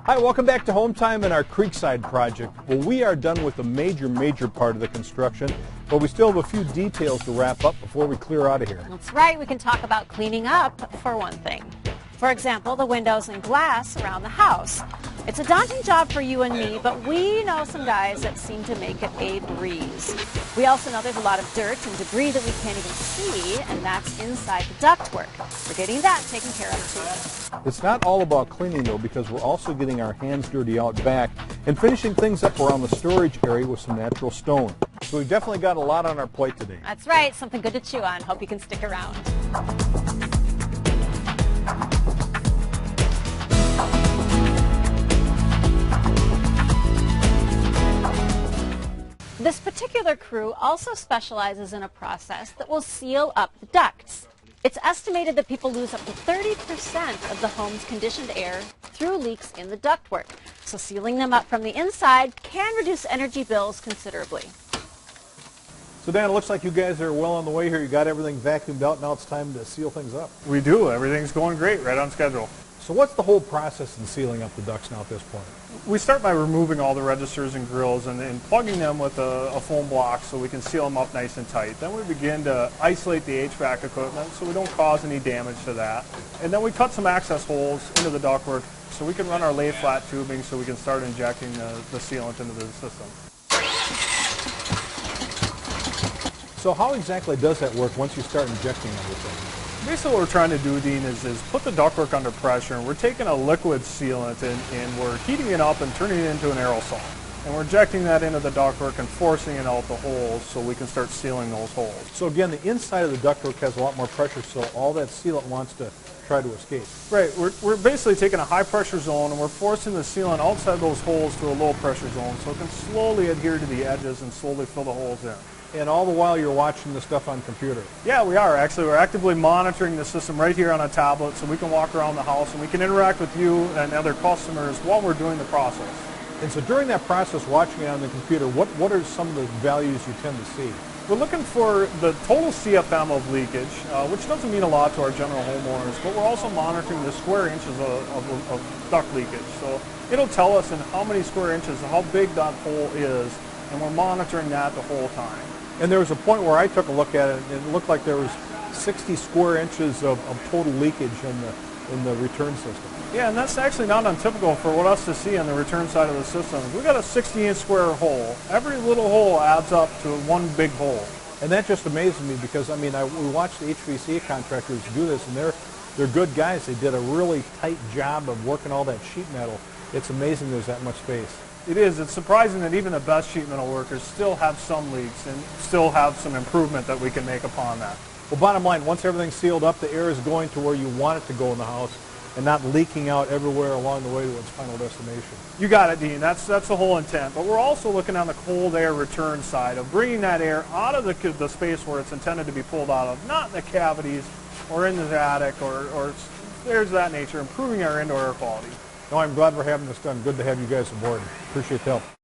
Hi, welcome back to Hometime and our Creekside project. Well, we are done with the major part of the construction, but we still have a few details to wrap up before we clear out of here. That's right. We can talk about cleaning up, for one thing. For example, the windows and glass around the house. It's a daunting job for you and me, but we know some guys that seem to make it a breeze. We also know there's a lot of dirt and debris that we can't even see, and that's inside the ductwork. We're getting that taken care of too. It's not all about cleaning though, because we're also getting our hands dirty out back and finishing things up around the storage area with some natural stone. So we've definitely got a lot on our plate today. That's right. Something good to chew on. Hope you can stick around. This particular crew also specializes in a process that will seal up the ducts. It's estimated that people lose up to 30% of the home's conditioned air through leaks in the ductwork. So sealing them up from the inside can reduce energy bills considerably. So Dan, it looks like you guys are well on the way here. You got everything vacuumed out. Now it's time to seal things up. We do. Everything's going great, right on schedule. So what's the whole process in sealing up the ducts now at this point? We start by removing all the registers and grills and plugging them with a foam block so we can seal them up nice and tight. Then we begin to isolate the HVAC equipment so we don't cause any damage to that. And then we cut some access holes into the ductwork so we can run our lay flat tubing so we can start injecting the sealant into the system. So how exactly does that work once you start injecting everything? Basically what we're trying to do, Dean, is put the ductwork under pressure, and we're taking a liquid sealant and we're heating it up and turning it into an aerosol. And we're injecting that into the ductwork and forcing it out the holes so we can start sealing those holes. So again, the inside of the ductwork has a lot more pressure, so all that sealant wants to try to escape. Right. We're basically taking a high pressure zone and we're forcing the sealant outside those holes to a low pressure zone so it can slowly adhere to the edges and slowly fill the holes in. And all the while you're watching the stuff on computer. Yeah, we are. Actually, we're actively monitoring the system right here on a tablet so we can walk around the house and we can interact with you and other customers while we're doing the process. And so during that process, watching it on the computer, what are some of the values you tend to see? We're looking for the total CFM of leakage, which doesn't mean a lot to our general homeowners, but we're also monitoring the square inches of duct leakage. So it'll tell us in how many square inches, how big that hole is, and we're monitoring that the whole time. And there was a point where I took a look at it, and it looked like there was 60 square inches of total leakage in the return system. Yeah, and that's actually not untypical for what us to see on the return side of the system. We've got a 60-inch square hole. Every little hole adds up to one big hole. And that just amazes me because, I mean, we watched the HVAC contractors do this, and they're good guys. They did a really tight job of working all that sheet metal. It's amazing there's that much space. It is. It's surprising that even the best sheet metal workers still have some leaks and still have some improvement that we can make upon that. Well, bottom line, once everything's sealed up, the air is going to where you want it to go in the house and not leaking out everywhere along the way to its final destination. You got it, Dean. That's the whole intent. But we're also looking on the cold air return side of bringing that air out of the space where it's intended to be pulled out of, not in the cavities or in the attic or there's that nature, improving our indoor air quality. No, I'm glad we're having this done. Good to have you guys aboard. Appreciate the help.